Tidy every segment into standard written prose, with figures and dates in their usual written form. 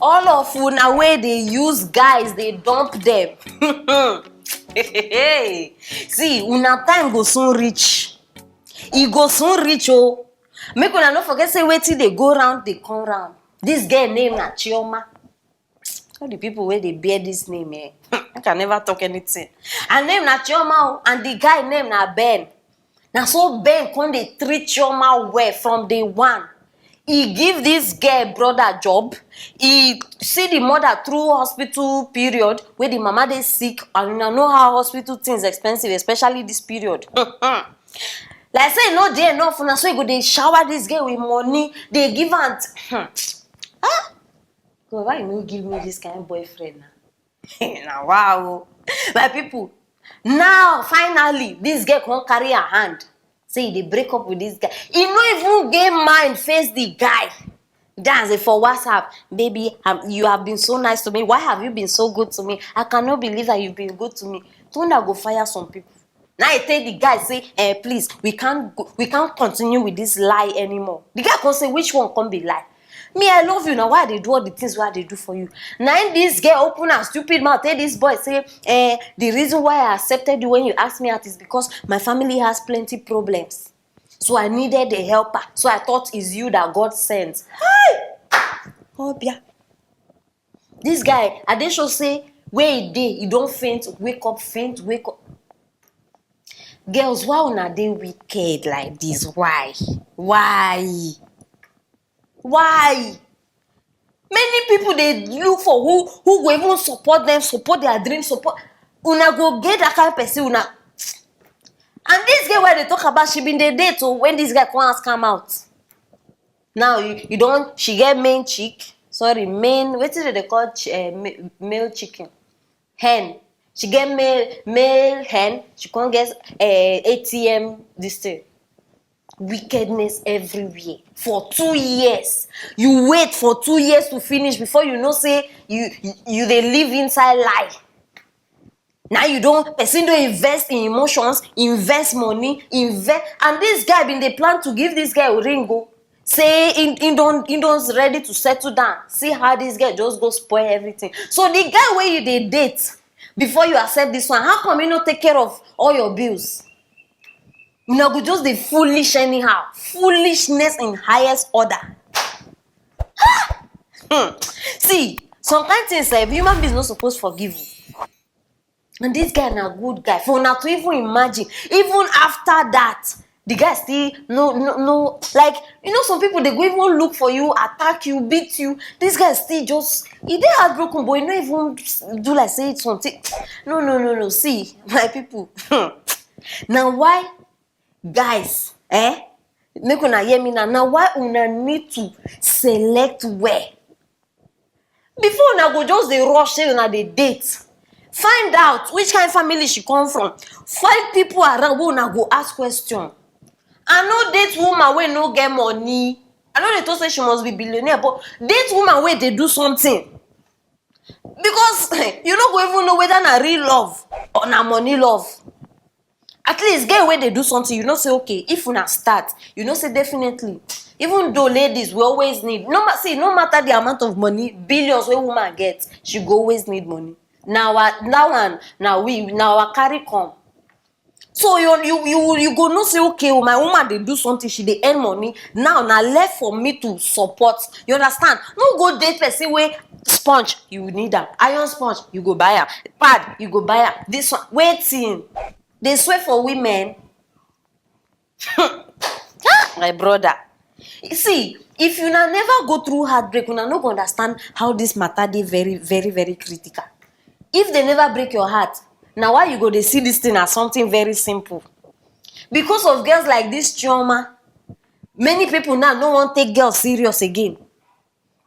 all of una wey dey use guys dey dump them. See, una time go soon reach. E go soon reach oh. Make una no forget say wetin dey go round dey come round. This girl name na Chioma. All the people wey dey bear this name, I can never talk anything. Her name na Chioma and the guy name na Ben. Na so Ben come dey treat Chioma well from day one. He give this girl brother job. He see the mother through hospital period wey the mama dey sick, and una know how hospital things expensive, especially this period. Like say no dey enough, una so he go dey shower this girl with money, dey give am. God, why you no give me this kind of boyfriend now? Now wow, my people. Now finally, this girl come carry her hand. Say they break up with this guy. He no even get mind face the guy. Dance it for WhatsApp. Baby, you have been so nice to me. Why have you been so good to me? I cannot believe that you've been good to me. Thunder go fire some people. Now I tell the guy, say, please, we can't continue with this lie anymore. The guy can say, which one can be lie? Me, I love you. Now why they do all the things why they do for you? Now this girl open her stupid mouth. Tell this boy, say, the reason why I accepted you when you asked me out is because my family has plenty problems. So I needed a helper. So I thought it's you that God sent. Hi! Oh, yeah. This guy, I dey sure say, where he dey, he don't faint, wake up, faint, wake up. Girls, why una dey wicked like this? Why? Why? Why? Many people they look for who go even support them, support their dreams, support. Una go get that kind of person, una. And this girl where they talk about, she been the date to when this guy come out. Now you don't. She get main chick. Sorry, main. What is it they call male chicken? Hen. She get male hen. She can't get ATM this thing. Wickedness everywhere for 2 years. You wait for 2 years to finish before you know say you they live inside lie. Now you don't person don't invest in emotions, invest money, invest, and this guy been they plan to give this guy a ring go. Say he don't ready to settle down. See how this guy just go spoil everything. So the guy where you they date before you accept this one, how come you not take care of all your bills? You know, go just the foolish anyhow. Foolishness in highest order. See, some kind of things like human beings not supposed to forgive you. And this guy na good guy. For now to even imagine, even after that, the guy still no. Like, you know, some people they go even look for you, attack you, beat you. This guy still just he dey heartbroken, but he no even do like say something. No. See, my people. Now why? Guys, make una hear me now. Now why una need to select where? Before una go just dey rush say una dey date. Find out which kind of family she come from. Find people around who una go ask question. I no date woman wey no get money. I know they talk say she must be billionaire, but date woman wey dey do something. Because you no go even know whether na real love or na money love. At least get where they do something, you know say okay, if una start, you know say definitely. Even though ladies we always need, no matter the amount of money, billions wey woman get, she go always need money. Now our carry come. So you go no say okay, my woman they do something, she they earn money. Now left for me to support. You understand? No go date person wey sponge, you need am. Iron sponge, you go buy am. Pad, you go buy am. This one, waiting. They swear for women. My brother. See, if you never go through heartbreak, you no go understand how this matter dey very, very, very critical. If they never break your heart, now why you go they see this thing as something very simple? Because of girls like this Chioma, many people now don't want to take girls serious again.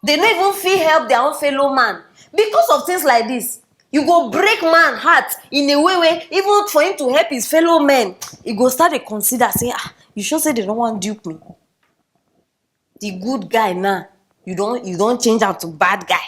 They don't even feel help their own fellow man. Because of things like this, you go break man heart in a way where even for him to help his fellow men, he go start to consider, say, you sure say they don't want to dupe me. The good guy now, you don't change out to bad guy.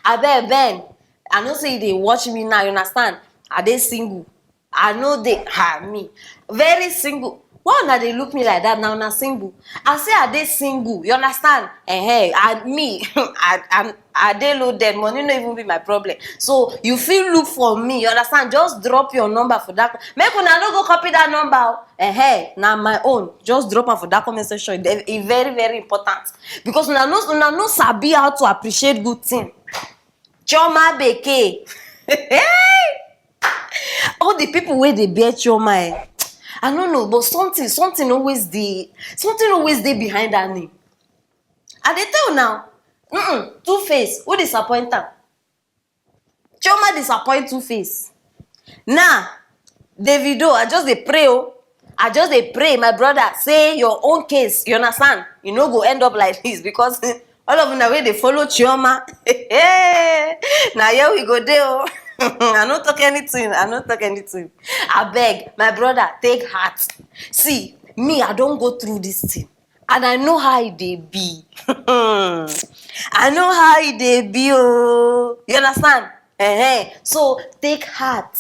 I bet Ben, I know say they watch me now, you understand? Are they single? I know they me. Very single. Why una dey look me like that now? Una single. I say I dey single. You understand? And me, I dey loaded. Money no even be my problem. So you fit look for me. You understand? Just drop your number for that. Make una no go copy that number. Na my own. Just drop am for that comment section. It's very very important because una no sabi how to appreciate good thing. Chioma Beke. All the people wey dey bear Chioma, I don't know, but something always dey behind that name. I dey tell you now. Two-Face, who disappoint am? Chioma disappoint Two-Face. Now, Davido, I just dey pray, I just dey pray, my brother, say your own case, you understand? You no go end up like this because all of una wey dey follow Chioma. Na here we go dey o. I no talk anything. I beg, my brother, take heart. See, me, I don't go through this thing. And I know how it dey be. I know how it dey be, oh. You understand? So, take heart.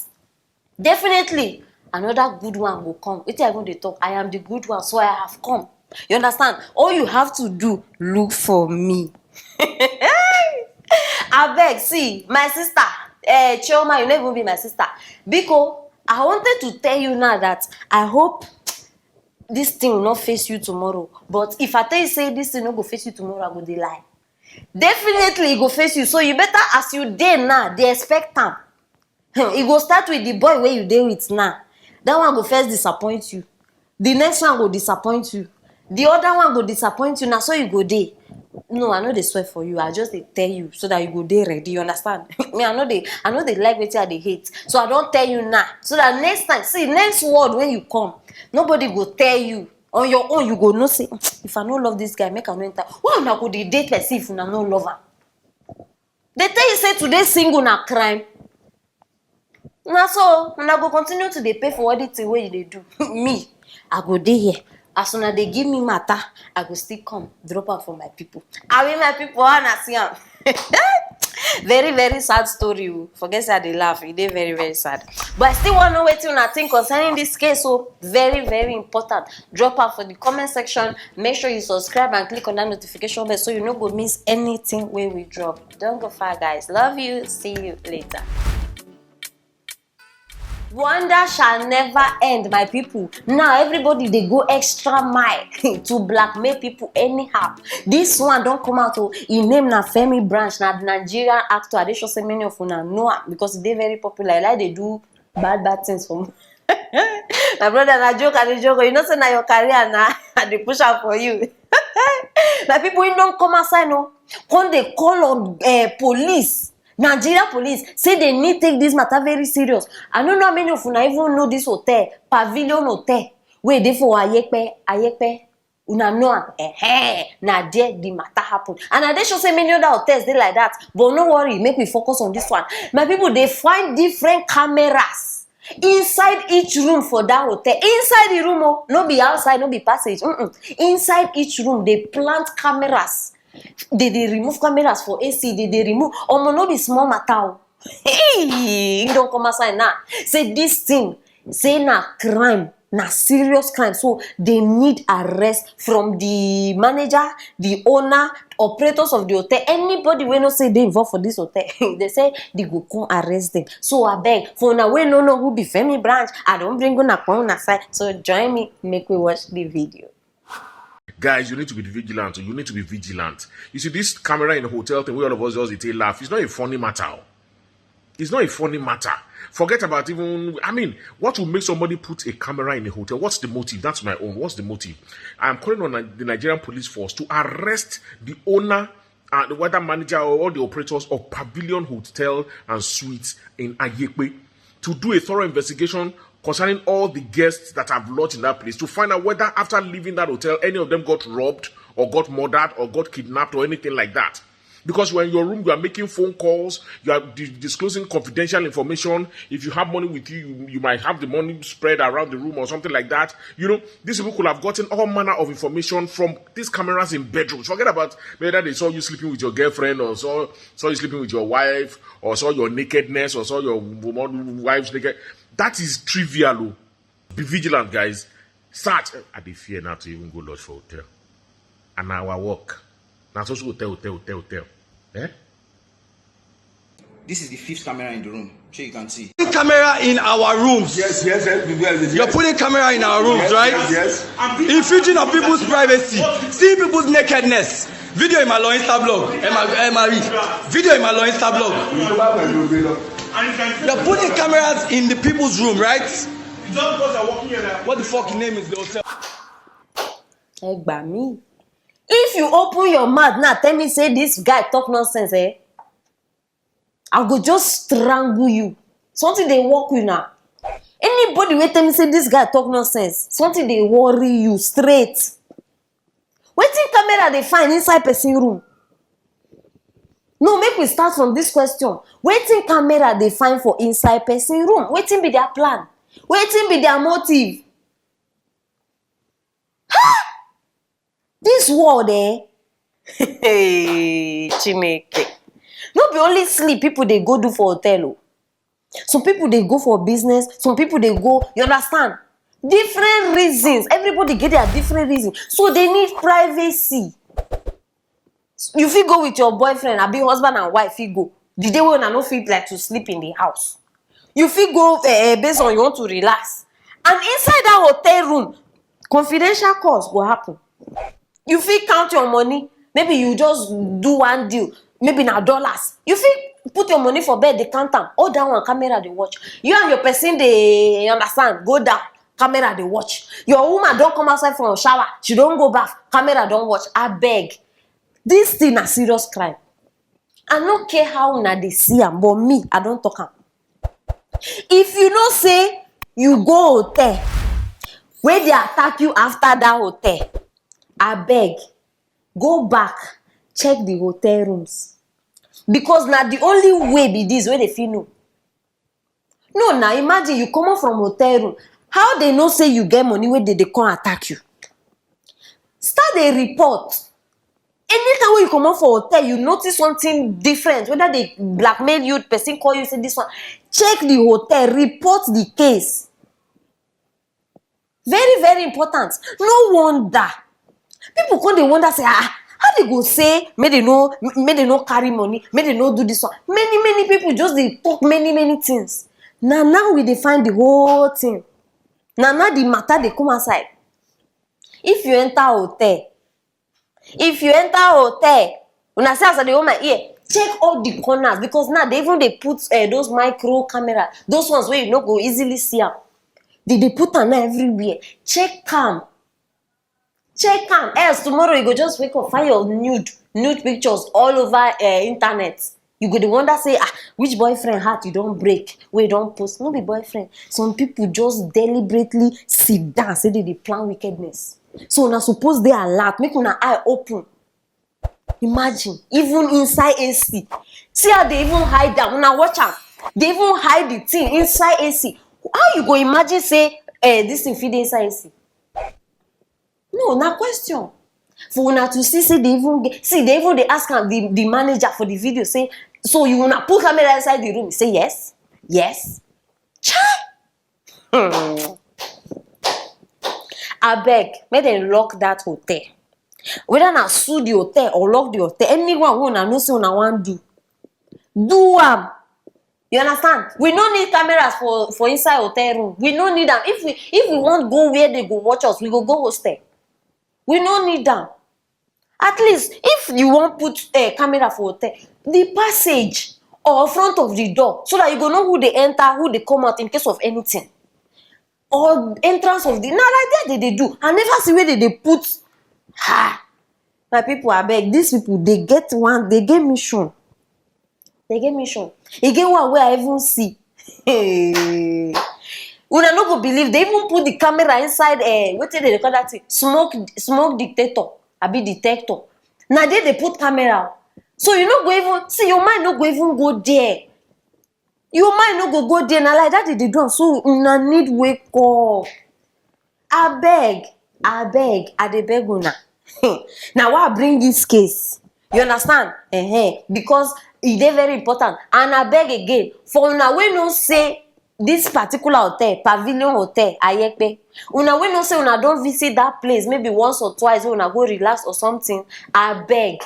Definitely, another good one will come. Wetin I even dey talk? I am the good one, so I have come. You understand? All you have to do, look for me. I beg, see, my sister, Chioma, you no even be my sister. Because I wanted to tell you now that I hope this thing will not face you tomorrow. But if I tell you say this thing no go face you tomorrow, I go dey lie. Definitely it go face you. So you better, as you dey now, dey expect am. It go start with the boy wey you dey with now. That one go first disappoint you. The next one go disappoint you. The other one go disappoint you. Now so you go dey. No, I no dey swear for you. I just dey tell you so that you go dey ready. You understand? Me, I no dey like wetin I dey hate. So I don tell you now. So that next time, see, next word when you come, nobody go tell you. On your own, you go know say, if I no love this guy, make I no enter. Why una go dey date person if una no love am? They tell you say today single na crime. Na so una go continue to dey pay for all the thing wey you dey do. Me, I go dey here. As soon as they give me matter, I go still come, drop am for my people. I mean my people, I wanna see am. Very, very sad story. Forget say I dey laugh. It is very, very sad. But I still want to know wetin una think concerning this case. So very, very important. Drop am for the comment section. Make sure you subscribe and click on that notification bell so you no go miss anything when we drop. Don't go far, guys. Love you. See you later. Wonder shall never end, my people. Now everybody they go extra mile to blackmail people anyhow. This one don't come out. He name na Femi Branch, na the Nigerian actor. I dey sure say many of una know am because they very popular. Like they do bad things for me. My brother, na joke, I dey joke. You know say na your career na they push out for you. My people, you don't come outside, no. When they call on police. Nigeria police say they need take this matter very serious. I don't know how many of una even know this hotel, Pavilion Hotel, where they for Ayepe. Una know na there the matter happen. And I dey sure say many other hotels they like that. But no worry, make me focus on this one. My people, they find different cameras inside each room for that hotel. Inside the room, no be outside, no be passage. Inside each room, they plant cameras. They remove cameras for AC. They remove. No be small matter. Hey, you don't come outside now. Say this thing. Say na crime. Na serious crime. So they need arrest from the manager, the owner, operators of the hotel. Anybody we no say they involved for this hotel. They say they go come arrest them. So I beg for now we no know who be Femi Branch. I don't bring on a side. So join me. Make we watch the video. Guys, you need to be vigilant. You need to be vigilant. You see, this camera in the hotel thing, where all of us just laugh. It's not a funny matter. It's not a funny matter. Forget about even, what will make somebody put a camera in a hotel? What's the motive? That's my own. What's the motive? I'm calling on the Nigerian police force to arrest the owner, the weather manager, or all the operators of Pavilion Hotel and Suites in Ayepe to do a thorough investigation concerning all the guests that have lodged in that place to find out whether after leaving that hotel, any of them got robbed or got murdered or got kidnapped or anything like that. Because when in your room, you are making phone calls, you are disclosing confidential information. If you have money with you, you might have the money spread around the room or something like that. You know, these people could have gotten all manner of information from these cameras in bedrooms. Forget about whether they saw you sleeping with your girlfriend or saw you sleeping with your wife or saw your nakedness or saw your wife's naked. That is trivial. Be vigilant, guys. Search. I dey fear now to even go lodge for hotel. And our work. Now social hotel. Eh? This is the 5th camera in the room. Sure you can see. Camera in our rooms. Yes. You're putting camera in our rooms, right? Yes. Infringing on people's privacy, seeing people's nakedness. Video in my law Insta blog. Video in my law Insta blog. You're putting cameras in the people's room, right? What the fuck name is the hotel? Ẹ gbà mí. If you open your mouth now, tell me say this guy talk nonsense, eh? I go just strangle you. Something they work with now. Anybody wey tell me say this guy talk nonsense, something they worry you straight. Wetin camera they find inside person room? No, make we start from this question. Wetin camera they find for inside person room? Wetin be their plan? Wetin be their motive? This world, eh? Hey, Chineke. No be only sleep people they go do for hotel. Oh. Some people they go for business. Some people they go, you understand? Different reasons. Everybody get their different reasons. So they need privacy. You fit go with your boyfriend, I be husband and wife, fit go. The day when I no fit like to sleep in the house. You fit go based on you want to relax. And inside that hotel room, confidential calls will happen. You fit count your money. Maybe you just do one deal. Maybe na dollars. You fit put your money for bed, they count them. All down one camera they watch. You and your person they understand. Go down, camera they watch. Your woman don't come outside from a shower. She don't go back. Camera don't watch. I beg. This thing a serious crime. I don't care how una they see am, but me, I don't talk am. If you know say you go hotel, where they attack you after that hotel, I beg, go back, check the hotel rooms. Because now the only way be this way they feel know. No, now imagine you come out from hotel room. How they know say you get money where they come attack you? Start a report. Anytime when you come out for hotel, you notice something different. Whether they blackmail you, person call you, say this one. Check the hotel, report the case. Very, very important. No wonder. People come they wonder, say, how they go say, may they no carry money, may they no do this one. Many people just they talk many things. Now we define the whole thing. Now the matter they come outside. If you enter hotel, when I say as I dey hold my ear, check all the corners because now they put those micro camera, those ones where you no go easily see them. They put them everywhere. Check them. Else tomorrow you go just wake up, find your nude pictures all over internet. You go the wonder say, which boyfriend heart you don't break, where you don't post. No be boyfriend. Some people just deliberately sit down, say they plan wickedness. So now suppose they alert, make una eye open. Imagine, even inside AC. See how they even hide them. Now watch out. They even hide the thing inside AC. How you go imagine say this thing fit inside AC? No, na question. For una to see, say they even they ask the manager for the video, say, so you wanna put camera inside the room? Say yes. Chai. I beg, make them lock that hotel. Whether na sue the hotel or lock the hotel, anyone who know say una wan do am. You understand? We no need cameras for inside hotel room. We no need them. If we want go where they go watch us, we go hostel. We no need them. At least if you want put a camera for hotel, the passage or front of the door, so that you go know who they enter, who they come out in case of anything. Or entrance of the like that they do. I never see where they put. My people, I beg, these people they get mission. They get mission. They get one where I even see. Una no go believe they even put the camera inside what did they call that thing? Smoke detector. Detector. Now they put camera. So you no go even see your mind no go even go there. Your mind no go there. Now like that they do. So una need wake up. I beg, I dey beg una. Now why I bring this case? You understand? Because it is very important. And I beg again, for una wey no say this particular hotel, Pavilion Hotel, Ayepe. Una we know say una don't visit that place maybe once or twice when una go relax or something. I beg.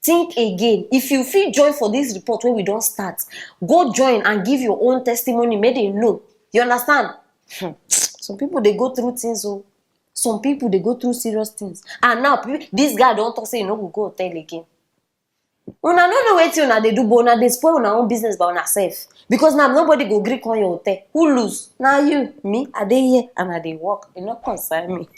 Think again. If you feel join for this report when we don't start, go join and give your own testimony. May they know. You understand? Some people they go through things. Oh, some people they go through serious things. And now this guy don't talk say you no go hotel again. Una no know wetin una dey do, but una dey spoil una own business by una sef. Because now nobody go gree on your hotel. Who lose? Now you, me, I dey here and I dey work. E no concern me.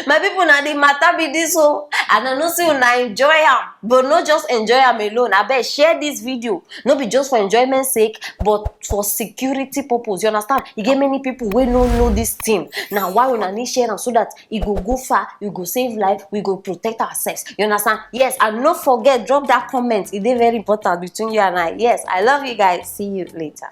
My people, na the matter be this, oh, and I know say una enjoy am, but not just enjoy am alone. Abeg share this video, no be just for enjoyment sake, but for security purpose. You understand? E get many people wey no know this thing. Now why una need share am so that e go far, we go save life, we go protect ourselves. You understand? Yes, and no forget drop that comment. E dey very important between you and I. Yes, I love you guys. See you later.